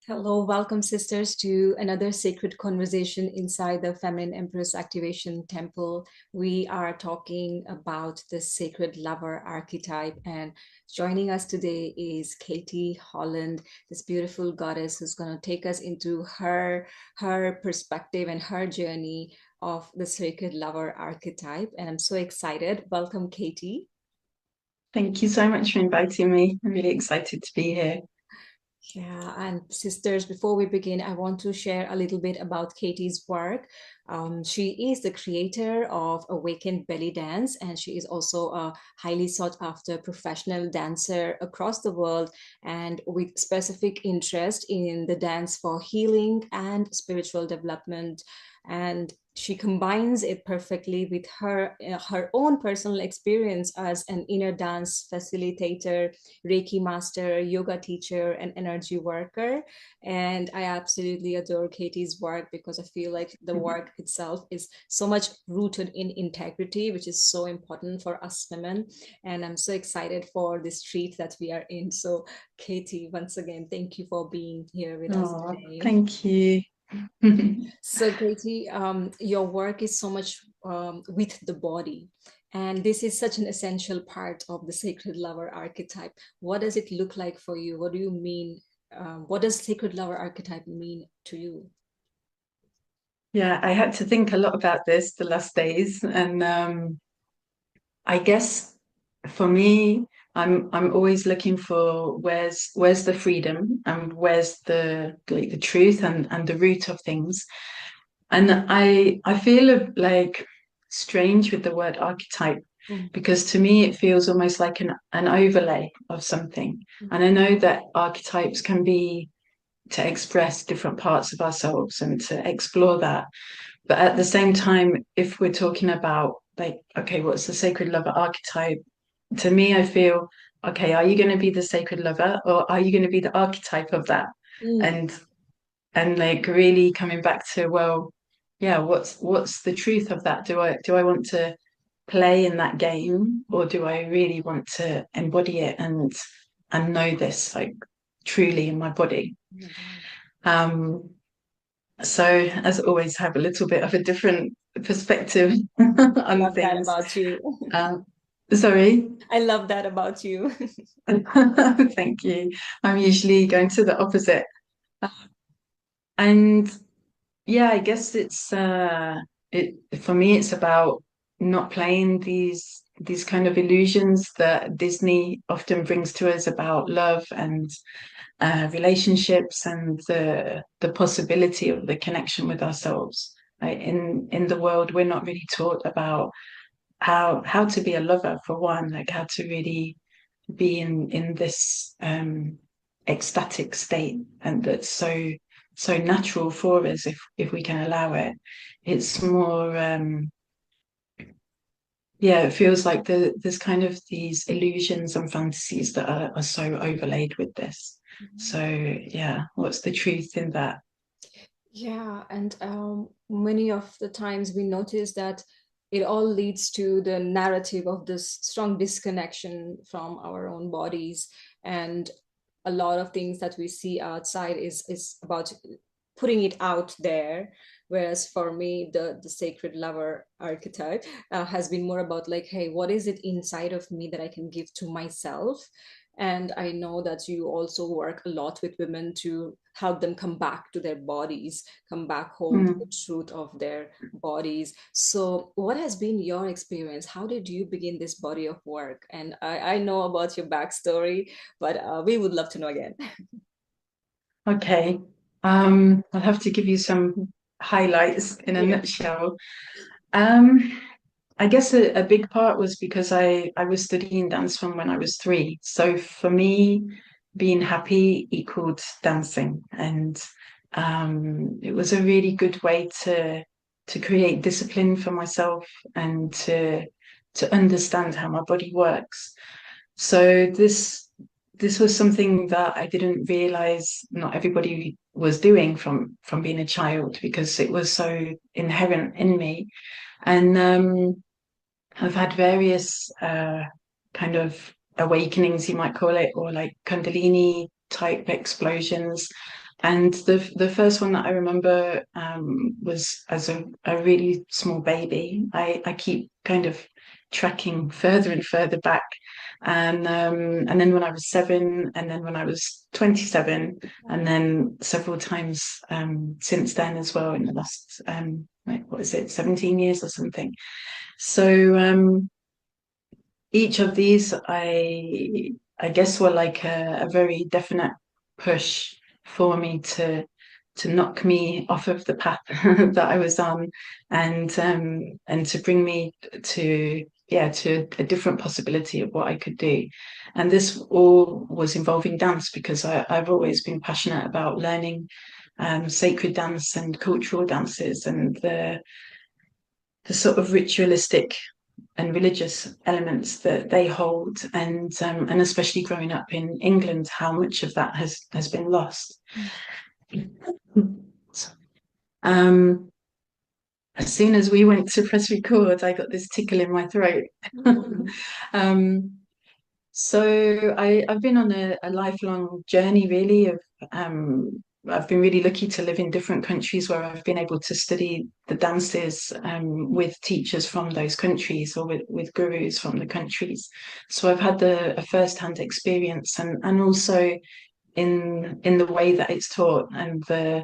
Hello, welcome, sisters, to another sacred conversation inside the Feminine Empress Activation Temple. We are talking about the sacred lover archetype, and joining us today is Katie Holland, this beautiful goddess who's going to take us into her perspective and her journey of the sacred lover archetype. And I'm so excited. Welcome, Katie. Thank you so much for inviting me. I'm really excited to be here. Yeah, and sisters, before we begin, I want to share a little bit about Katie's work. She is the creator of Awakened Bellydance, and she is also a highly sought after professional dancer across the world and with specific interest in the dance for healing and spiritual development. And she combines it perfectly with her own personal experience as an inner dance facilitator, Reiki master, yoga teacher, and energy worker. And I absolutely adore Katie's work because I feel like the work itself is so much rooted in integrity, which is so important for us women. And I'm so excited for this treat that we are in. So, Katie, once again, thank you for being here with us Oh, today. thank you. So, Katie, your work is so much with the body. And this is such an essential part of the sacred lover archetype. What does it look like for you? What do you mean? What does sacred lover archetype mean to you? Yeah, I had to think a lot about this the last days, and I guess for me, I'm always looking for where's the freedom and where's the truth and the root of things. And I feel like strange with the word archetype Mm, because to me it feels almost like an overlay of something. mm, And I know that archetypes can be to express different parts of ourselves and to explore that. But at the same time, if we're talking about like, okay, what's the sacred lover archetype? To me, I feel, okay, are you going to be the sacred lover or are you going to be the archetype of that? mm. And like really coming back to, well, yeah, what's the truth of that? Do I want to play in that game or do I really want to embody it and know this like truly in my body? Oh my God. Um, so as always, have a little bit of a different perspective I on love that things. about you. Um, Sorry. I love that about you. Thank you. I'm usually going to the opposite. And yeah, I guess it for me it's about not playing these kind of illusions that Disney often brings to us about love and relationships and the possibility of the connection with ourselves. In the world, we're not really taught about how to be a lover for one, like how to really be in this ecstatic state, and that's so natural for us if we can allow it. It's more yeah, it feels like there's kind of these illusions and fantasies that are so overlaid with this. So yeah, what's the truth in that? Yeah, and many of the times we notice that it all leads to the narrative of this strong disconnection from our own bodies, and a lot of things that we see outside is about putting it out there. Whereas for me, the sacred lover archetype has been more about like, hey, what is it inside of me that I can give to myself? And I know that you also work a lot with women to help them come back to their bodies, come back home to the Mm. truth of their bodies. So, what has been your experience? How did you begin this body of work? And I know about your backstory, but we would love to know again. Okay. I'll have to give you some highlights in a Yeah. nutshell. Um, I guess a big part was because I was studying dance from when I was three. So for me, being happy equaled dancing, and it was a really good way to create discipline for myself and to understand how my body works. So this was something that I didn't realize not everybody was doing from being a child because it was so inherent in me. And I've had various kind of awakenings, you might call it, or like Kundalini type explosions. And the first one that I remember was as a really small baby. I keep kind of tracking further and further back. And then when I was 7, and then when I was 27, and then several times since then as well in the last like what is it, 17 years or something. So each of these I guess were like a very definite push for me to knock me off of the path that I was on, and to bring me to to a different possibility of what I could do. And this all was involving dance because I've always been passionate about learning sacred dance and cultural dances and the sort of ritualistic and religious elements that they hold, and especially growing up in England, how much of that has been lost. Um, as soon as we went to press record, I got this tickle in my throat. um, so I've been on a lifelong journey, really, of I've been really lucky to live in different countries where I've been able to study the dances with teachers from those countries or with gurus from the countries. So I've had a first-hand experience, and also in the way that it's taught and the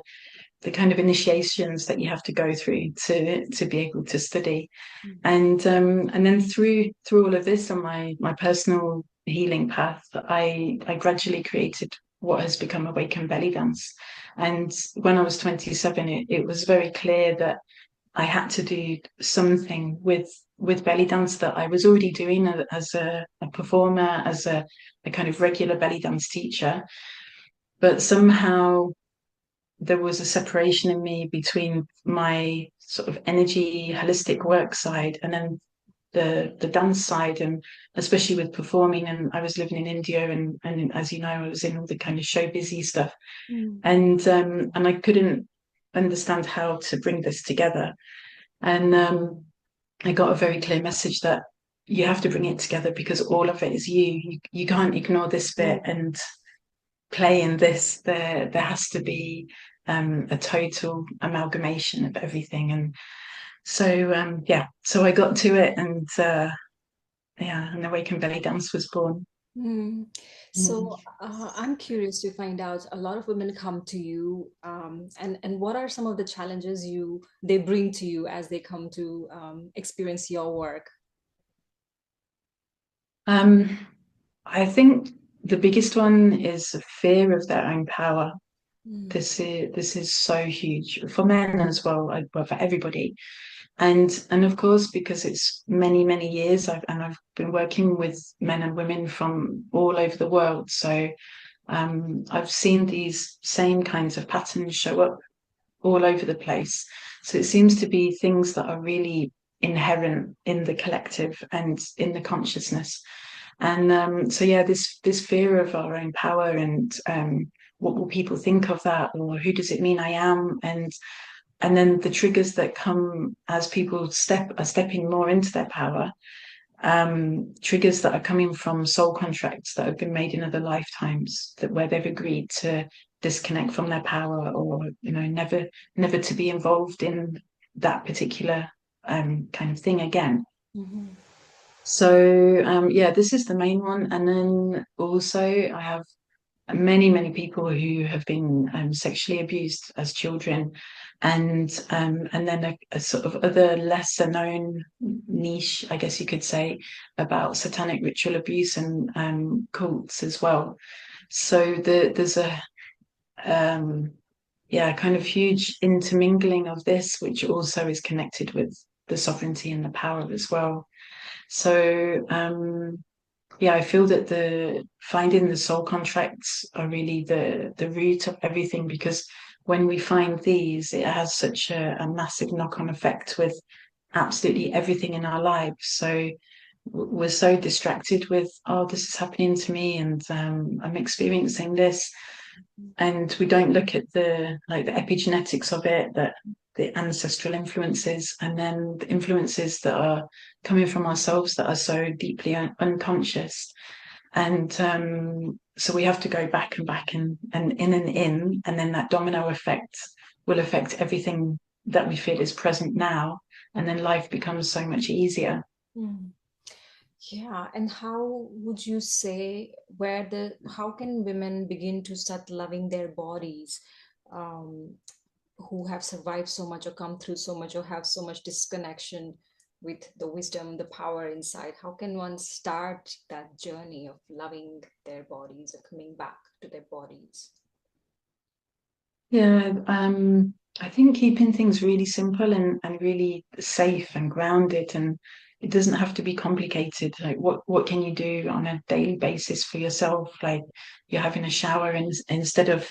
kind of initiations that you have to go through to be able to study. And then through all of this on my personal healing path, I gradually created what has become Awaken Bellydance. And when I was 27, it was very clear that I had to do something with belly dance that I was already doing as a performer, as a kind of regular belly dance teacher. But somehow there was a separation in me between my sort of energy, holistic work side and then the dance side, and especially with performing. And I was living in India, and as you know, I was in all the kind of show busy stuff, and I couldn't understand how to bring this together. And I got a very clear message that you have to bring it together because all of it is you. You can't ignore this bit and play in this. There has to be a total amalgamation of everything. And so so I got to it, and and Awaken Belly Dance was born. Mm. Mm. So I'm curious to find out. A lot of women come to you, and what are some of the challenges they bring to you as they come to experience your work? Um, I think the biggest one is a fear of their own power. Mm. This is so huge for men as well, well for everybody, and of course because it's many years. I've been working with men and women from all over the world, so I've seen these same kinds of patterns show up all over the place. So it seems to be things that are really inherent in the collective and in the consciousness. And so yeah, this fear of our own power and what will people think of that, or who does it mean I am, and then the triggers that come as people are stepping more into their power, triggers that are coming from soul contracts that have been made in other lifetimes, that where they've agreed to disconnect from their power, or never to be involved in that particular kind of thing again. Mhm. So yeah, this is the main one. And then also I have many people who have been sexually abused as children, and then a sort of other lesser known niche, I guess you could say, about satanic ritual abuse and cults as well. So there's a kind of huge intermingling of this, which also is connected with the sovereignty and the power as well. So I feel that the finding the soul contracts are really the root of everything, because when we find these, it has such a massive knock-on effect with absolutely everything in our lives. So we're so distracted with, oh, this is happening to me, and I'm experiencing this, and we don't look at the epigenetics of it, that the ancestral influences, and then the influences that are coming from ourselves that are so deeply unconscious. And so we have to go back and back and in and in, and then that domino effect will affect everything that we feel is present now, and then life becomes so much easier. Mm. Yeah, and how would you say how can women begin to start loving their bodies, um, who have survived so much or come through so much or have so much disconnection with the wisdom, the power inside? How can one start that journey of loving their bodies or coming back to their bodies? Yeah, I think keeping things really simple and really safe and grounded, and it doesn't have to be complicated. Like what can you do on a daily basis for yourself? Like you're having a shower, and instead of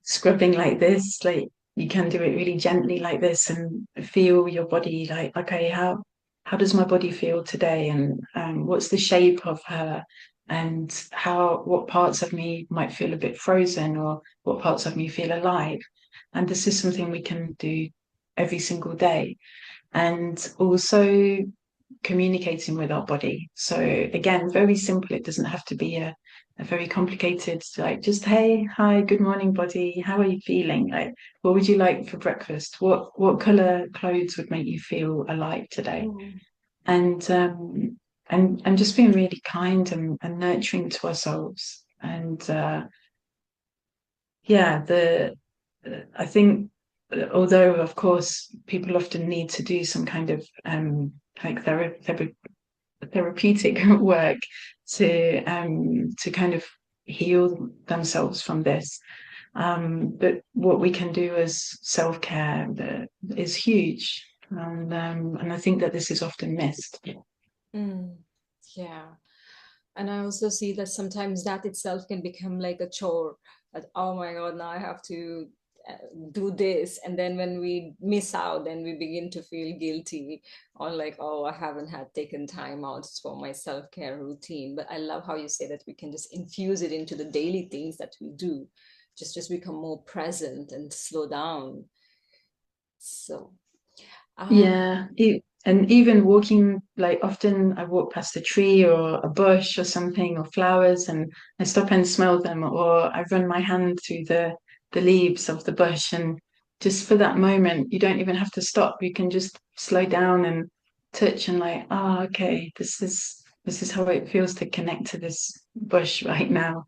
scrubbing like this, like you can do it really gently like this and feel your body. Like, okay, how does my body feel today? And what's the shape of her? And how what parts of me might feel a bit frozen, or what parts of me feel alive. And this is something we can do every single day. And also communicating with our body. So again, very simple. It doesn't have to be a very complicated, like just, hey, hi, good morning, body. How are you feeling? Like, what would you like for breakfast? What color clothes would make you feel alive today? Mm. And and just being really kind and nurturing to ourselves. And yeah, the I think although of course people often need to do some kind of like therapeutic work to kind of heal themselves from this. But what we can do as self-care is huge, and I think that this is often missed. Mm. Yeah. And I also see that sometimes that itself can become like a chore. That, oh my God, now I have to uh, do this. And then when we miss out, then we begin to feel guilty, or like, oh, I haven't had taken time out for my self-care routine. But I love how you say that we can just infuse it into the daily things that we do, just become more present and slow down. So, um, Yeah, and even walking, like often I walk past a tree or a bush or something or flowers, and I stop and smell them, or I run my hand through the leaves of the bush, and just for that moment, you don't even have to stop. You can just slow down and touch and like, oh, okay, this is how it feels to connect to this bush right now,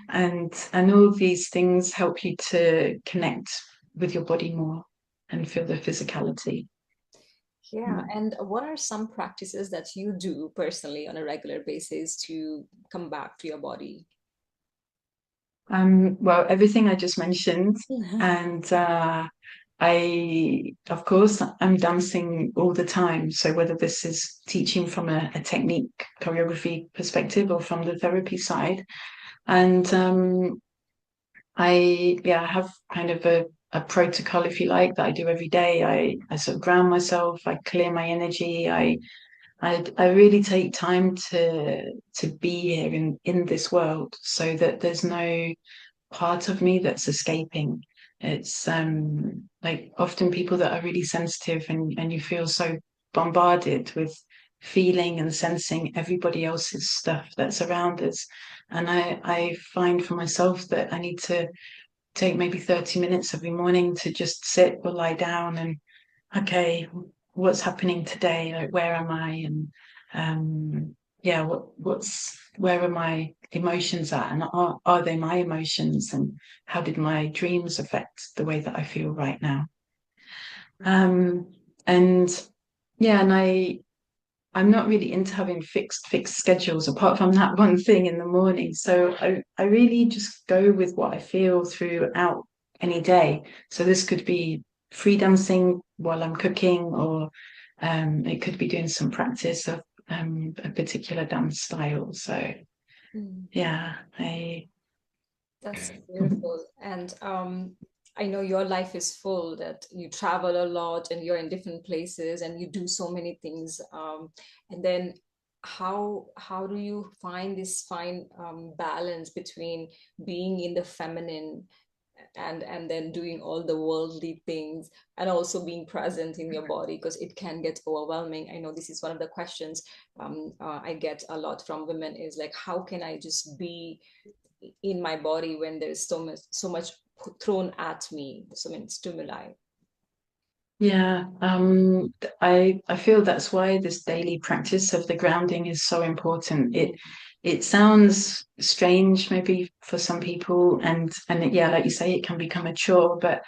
and all these things help you to connect with your body more and feel the physicality. yeah. And what are some practices that you do personally on a regular basis to come back to your body? Well, everything I just mentioned, and of course, I'm dancing all the time. So whether this is teaching from a technique, choreography perspective, or from the therapy side, and I have kind of a protocol, if you like, that I do every day. I sort of ground myself, I clear my energy, I really take time to be here in this world, so that there's no part of me that's escaping. It's like often people that are really sensitive, and you feel so bombarded with feeling and sensing everybody else's stuff that's around us. And I find for myself that I need to take maybe 30 minutes every morning to just sit or lie down and, okay, what's happening today? Like, where am I? And yeah, where are my emotions at? And are they my emotions? And how did my dreams affect the way that I feel right now? Um, and yeah, and I'm not really into having fixed schedules apart from that one thing in the morning. So I really just go with what I feel throughout any day. So this could be free dancing while I'm cooking, or it could be doing some practice of a particular dance style. So Mm. yeah, I That's so beautiful. And I know your life is full, that you travel a lot and you're in different places and you do so many things. And then how do you find this fine balance between being in the feminine and then doing all the worldly things, and also being present in your body, because it can get overwhelming. I know this is one of the questions I get a lot from women, is like, how can I just be in my body when there's so much thrown at me, so many stimuli. Yeah, I feel that's why this daily practice of the grounding is so important. It sounds strange maybe for some people, and yeah, like you say, it can become a chore. But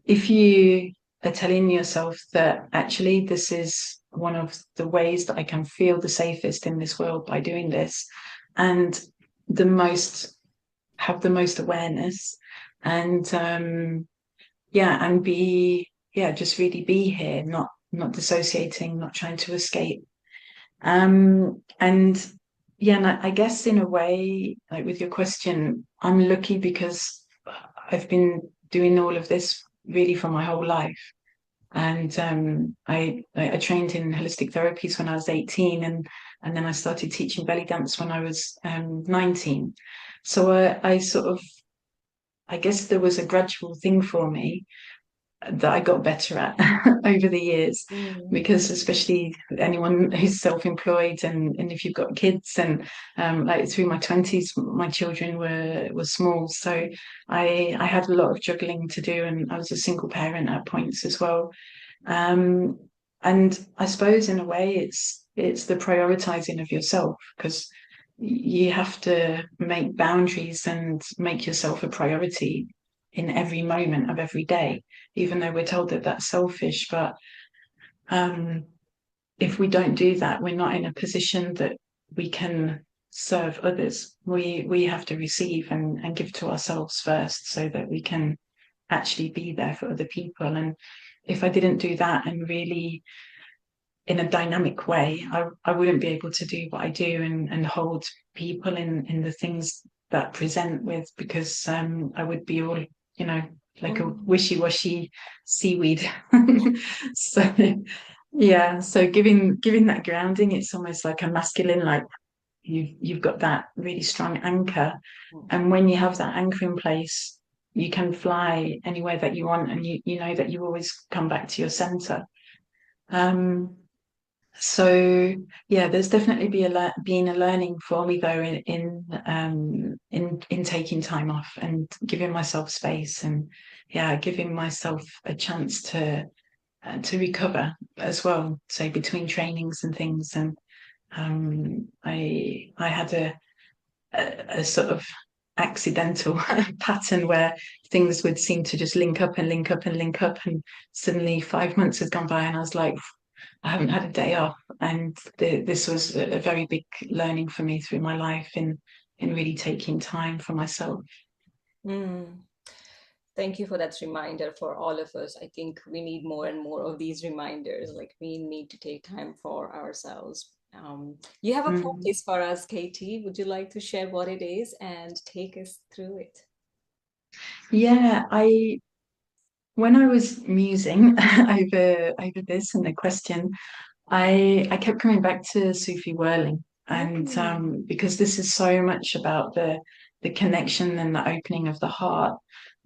if you are telling yourself that actually this is one of the ways that I can feel the safest in this world by doing this, and the most have the most awareness, and yeah, and be yeah, just really be here, not dissociating, not trying to escape. And yeah, and I guess in a way, like with your question, I'm lucky because I've been doing all of this really for my whole life. And I trained in holistic therapies when I was 18, and then I started teaching belly dance when I was 19. So I sort of, I guess there was a gradual thing for me that I got better at over the years, Mm. because especially anyone who's self-employed, and if you've got kids, and like through my 20s, my children were small, so I had a lot of juggling to do, and I was a single parent at points as well. um, and I suppose in a way it's the prioritizing of yourself, because you have to make boundaries and make yourself a priority in every moment of every day, even though we're told that that's selfish. But um, if we don't do that, we're not in a position that we can serve others. We have to receive and give to ourselves first, so that we can actually be there for other people. And if I didn't do that and really in a dynamic way, I wouldn't be able to do what I do, and hold people in the things that present with, because I would be all, you know, like a Mm. wishy-washy seaweed. So yeah, so giving that grounding, it's almost like a masculine, like you've got that really strong anchor. And when you have that anchor in place, you can fly anywhere that you want, and you know that you always come back to your center. Um, so yeah, there's definitely been a learning for me though, in taking time off and giving myself space, and yeah, giving myself a chance to recover as well. So between trainings and things, and I had a sort of accidental pattern where things would seem to just link up and link up and link up, and suddenly 5 months had gone by, and I was like, I haven't had a day off. And this was a very big learning for me through my life, in really taking time for myself. Mm. Thank you for that reminder for all of us. I think we need more and more of these reminders. Like, we need to take time for ourselves. You have a Mm. practice for us, Katie. Would you like to share what it is and take us through it? Yeah, I when I was musing over this and the question, I kept coming back to Sufi whirling, and Mm. because this is so much about the connection and the opening of the heart,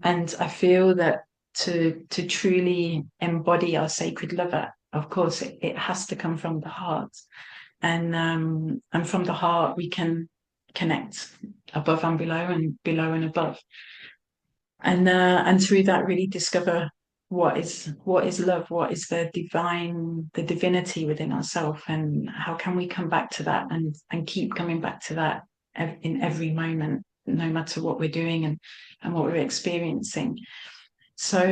and I feel that to truly embody our sacred lover, of course, it has to come from the heart, and from the heart we can connect above and below, and below and above, and through that really discover what is love, what is the divinity within ourselves, and how can we come back to that, and keep coming back to that in every moment, no matter what we're doing, and what we're experiencing. So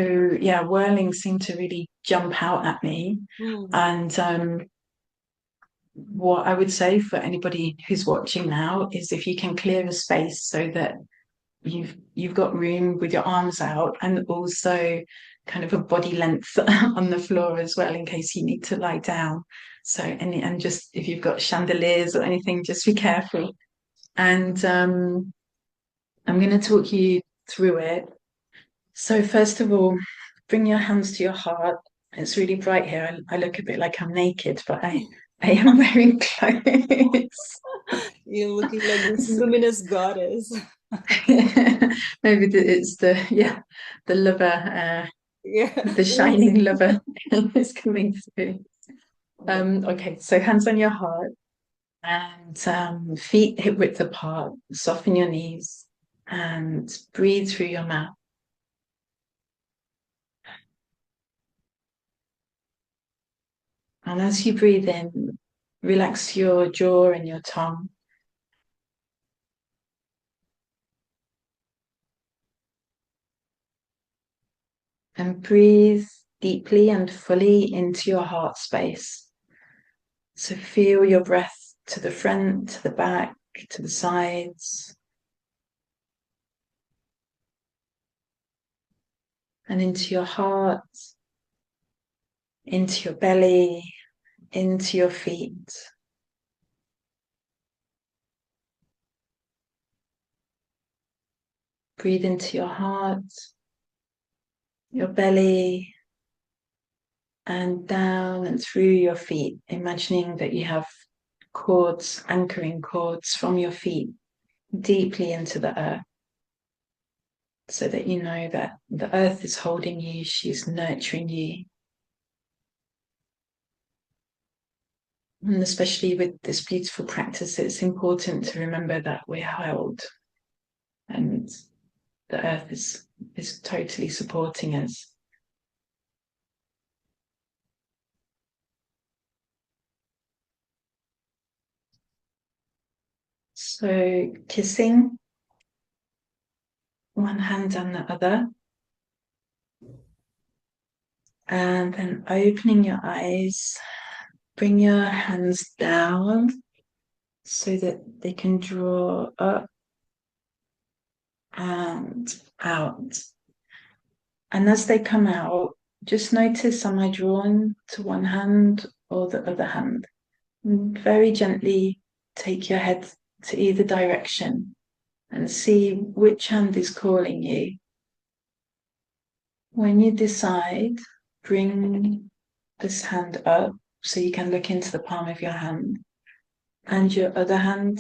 yeah, whirling seemed to really jump out at me. Mm. And what I would say for anybody who's watching now is, if you can clear a space so that you've got room with your arms out, and also kind of a body length on the floor as well, in case you need to lie down. So, and just if you've got chandeliers or anything, just be careful. And I'm going to talk you through it. So first of all, bring your hands to your heart. It's really bright here. I look a bit like I'm naked, but I am wearing clothes. You're looking like this luminous goddess. Maybe it's the the lover, Yeah. the Ooh. shining lover is coming through. Okay, so hands on your heart and feet hip width apart. Soften your knees and breathe through your mouth. And as you breathe in, relax your jaw and your tongue. And breathe deeply and fully into your heart space. So feel your breath to the front, to the back, to the sides, and into your heart, into your belly, into your feet. Breathe into your heart, your belly, and down and through your feet, imagining that you have cords, anchoring cords from your feet deeply into the earth, so that you know that the earth is holding you, she's nurturing you. And especially with this beautiful practice, it's important to remember that we're held and the earth is totally supporting us. So kissing one hand and the other, and then opening your eyes, bring your hands down so that they can draw up and out. And as they come out, just notice, am I drawn to one hand or the other hand? And very gently take your head to either direction and see which hand is calling you. When you decide, bring this hand up so you can look into the palm of your hand, and your other hand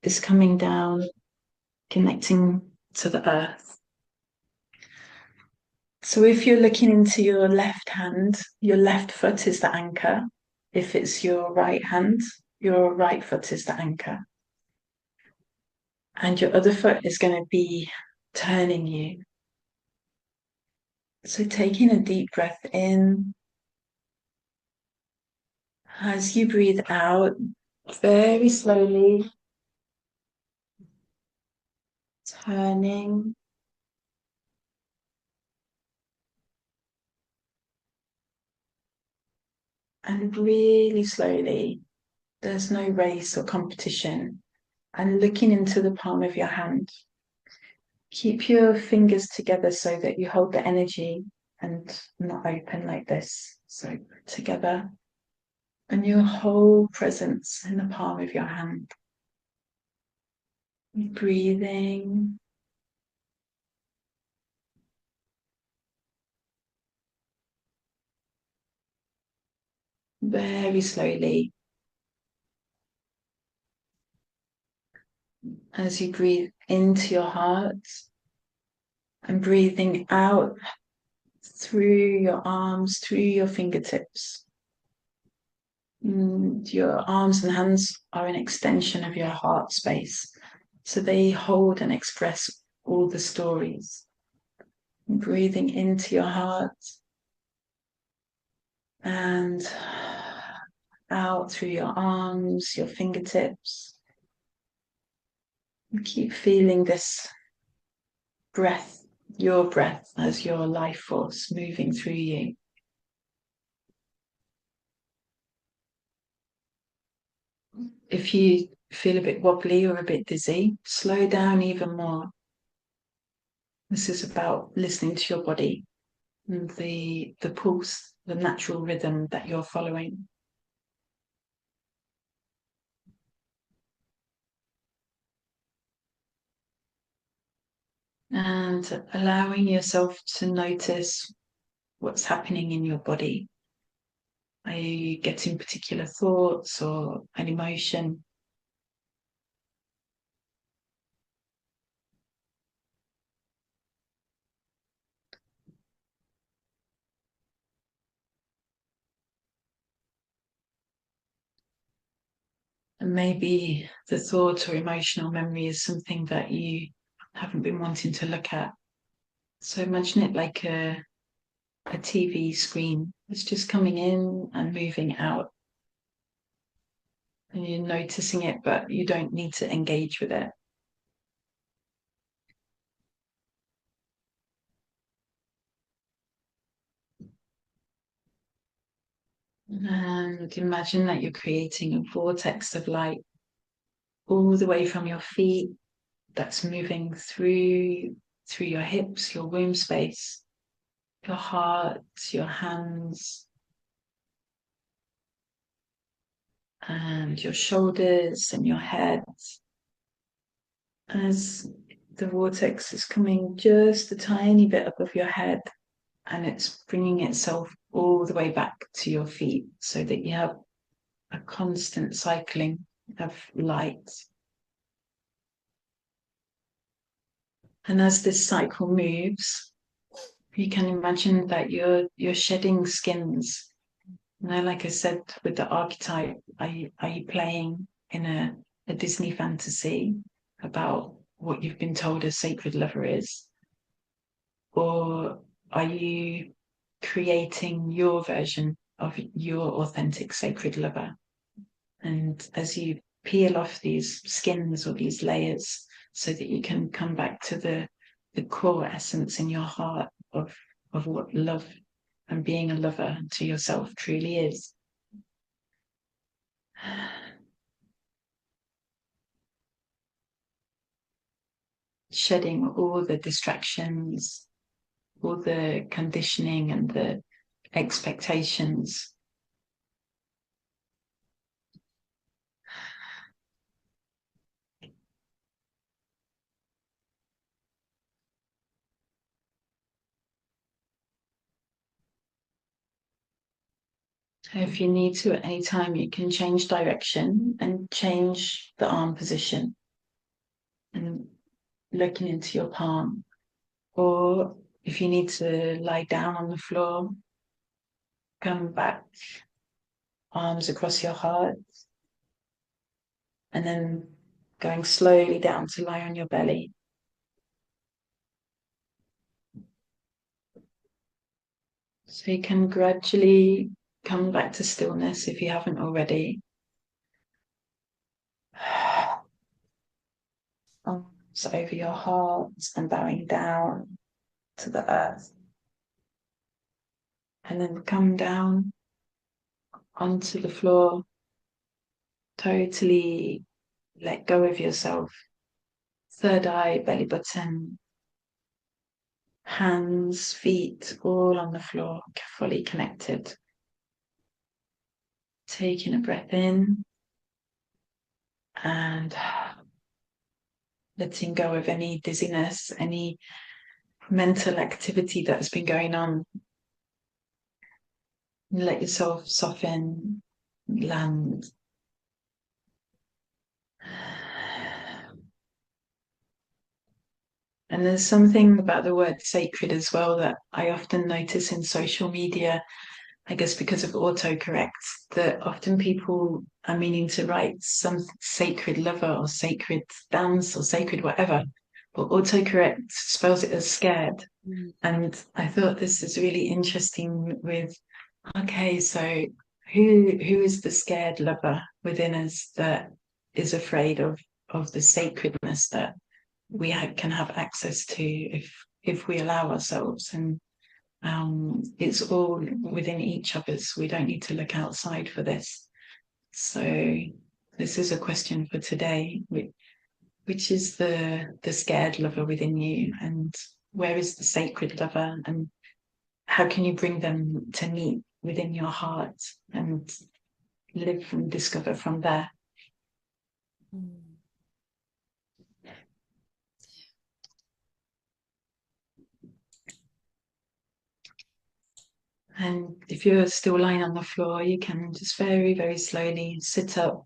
is coming down, connecting to the earth. So if you're looking into your left hand, your left foot is the anchor. If it's your right hand, your right foot is the anchor. And your other foot is going to be turning you. So taking a deep breath in, as you breathe out, very slowly turning and really slowly, there's no race or competition, and looking into the palm of your hand. Keep your fingers together so that you hold the energy and not open like this. So together, and your whole presence in the palm of your hand. Breathing. Very slowly as you breathe into your heart and breathing out through your arms, through your fingertips. And your arms and hands are an extension of your heart space. So they hold and express all the stories. Breathing into your heart and out through your arms, your fingertips. And keep feeling this breath, your breath, as your life force moving through you. If you feel a bit wobbly or a bit dizzy, slow down even more. This is about listening to your body and the pulse, the natural rhythm that you're following. And allowing yourself to notice what's happening in your body. Are you getting particular thoughts or an emotion? And maybe the thought or emotional memory is something that you haven't been wanting to look at. So imagine it like a TV screen. It's just coming in and moving out. And you're noticing it, but you don't need to engage with it. And imagine that you're creating a vortex of light all the way from your feet that's moving through your hips, your womb space, your heart, your hands, and your shoulders and your head. As the vortex is coming just a tiny bit above your head, and it's bringing itself all the way back to your feet so that you have a constant cycling of light. And as this cycle moves, you can imagine that you're shedding skins. Now, like I said, with the archetype, are you playing in a Disney fantasy about what you've been told a sacred lover is? Or are you creating your version of your authentic sacred lover? And as you peel off these skins or these layers so that you can come back to the core essence in your heart of what love and being a lover to yourself truly is. Shedding all the distractions, all the conditioning and the expectations. If you need to at any time, you can change direction and change the arm position and looking into your palm. Or if you need to lie down on the floor, come back, arms across your heart, and then going slowly down to lie on your belly. So you can gradually come back to stillness if you haven't already. Arms over your heart and bowing down to the earth. And then come down onto the floor, totally let go of yourself. Third eye, belly button, hands, feet, all on the floor, fully connected. Taking a breath in and letting go of any dizziness, any mental activity that's been going on. Let yourself soften, land. And there's something about the word sacred as well that I often notice in social media, I guess because of autocorrect, that often people are meaning to write some sacred lover or sacred dance or sacred whatever, but autocorrect spells it as scared. Mm. And I thought this is really interesting with, okay, so who is the scared lover within us that is afraid of the sacredness that we can have access to if we allow ourselves, and it's all within each of us. We don't need to look outside for this. So this is a question for today, which is the scared lover within you, and where is the sacred lover, and how can you bring them to meet within your heart and live and discover from there. Mm. And if you're still lying on the floor, you can just very, very slowly sit up,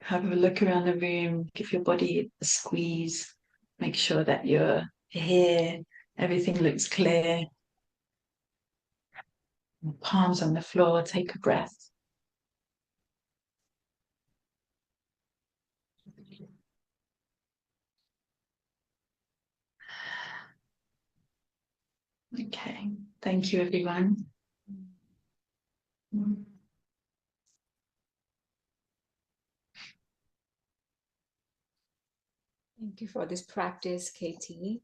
have a look around the room, give your body a squeeze, make sure that you're here, everything looks clear, palms on the floor, take a breath. Okay, thank you, everyone. Thank you for this practice, Katie.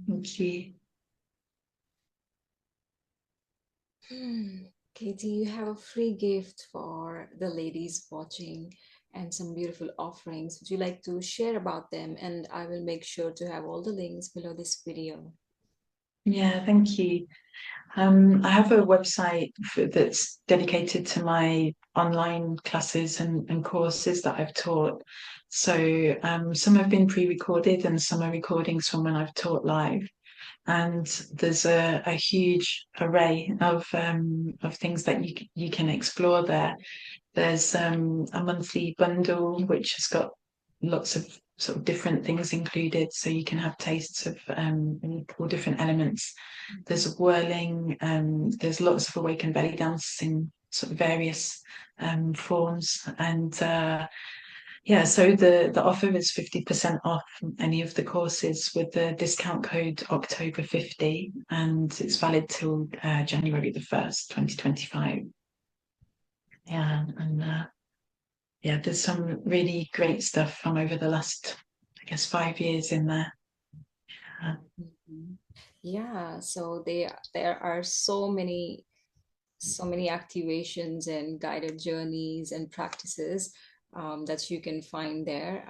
Thank you. Katie, you have a free gift for the ladies watching and some beautiful offerings. Would you like to share about them? And I will make sure to have all the links below this video. Yeah, thank you. I have a website that's dedicated to my online classes and courses that I've taught. So some have been pre-recorded and some are recordings from when I've taught live. And there's a huge array of things that you can explore there. There's a monthly bundle which has got lots of sort of different things included, so you can have tastes of all different elements. There's whirling, there's lots of awakened belly dance in sort of various forms, and yeah, so the offer is 50% off any of the courses with the discount code October50, and it's valid till January the 1st, 2025. Yeah, and yeah, there's some really great stuff from over the last, I guess, 5 years in there. Yeah, so there are so many activations and guided journeys and practices that you can find there.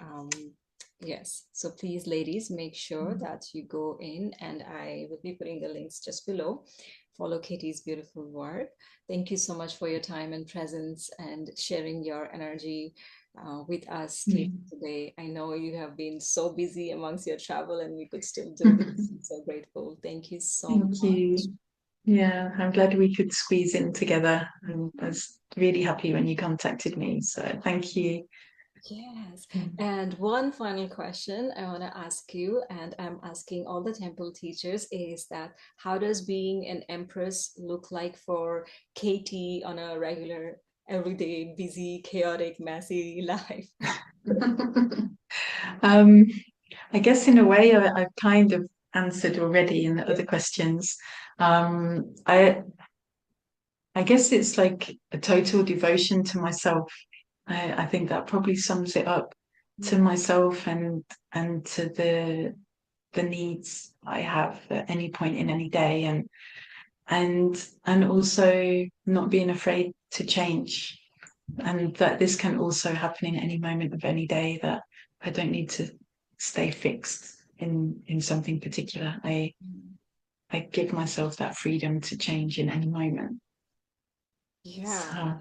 Yes, so please, ladies, make sure that you go in, and I will be putting the links just below. Follow Katie's beautiful work. Thank you so much for your time and presence and sharing your energy with us, Katie, today. I know you have been so busy amongst your travel, and we could still do this. I'm so grateful. Thank you so Thank much. you. Yeah, I'm glad we could squeeze in together. And I was really happy when you contacted me. So thank you. Yes. And one final question I want to ask you, and I'm asking all the temple teachers, is that how does being an empress look like for Katie on a regular, everyday, busy, chaotic, messy life? um, I guess in a way I've kind of answered already in the Yeah. other questions. I guess it's like a total devotion to myself. I think that probably sums it up, to myself and to the needs I have at any point in any day, and also not being afraid to change, and that this can also happen in any moment of any day, that I don't need to stay fixed in something particular. I give myself that freedom to change in any moment. Yeah. So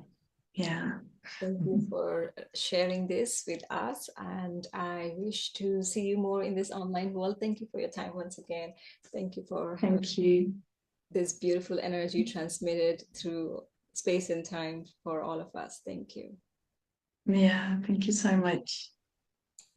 yeah. Thank you for sharing this with us. And I wish to see you more in this online world. Thank you for your time once again. Thank you for having Thank you. this beautiful energy transmitted through space and time for all of us. Thank you. Yeah, thank you so much.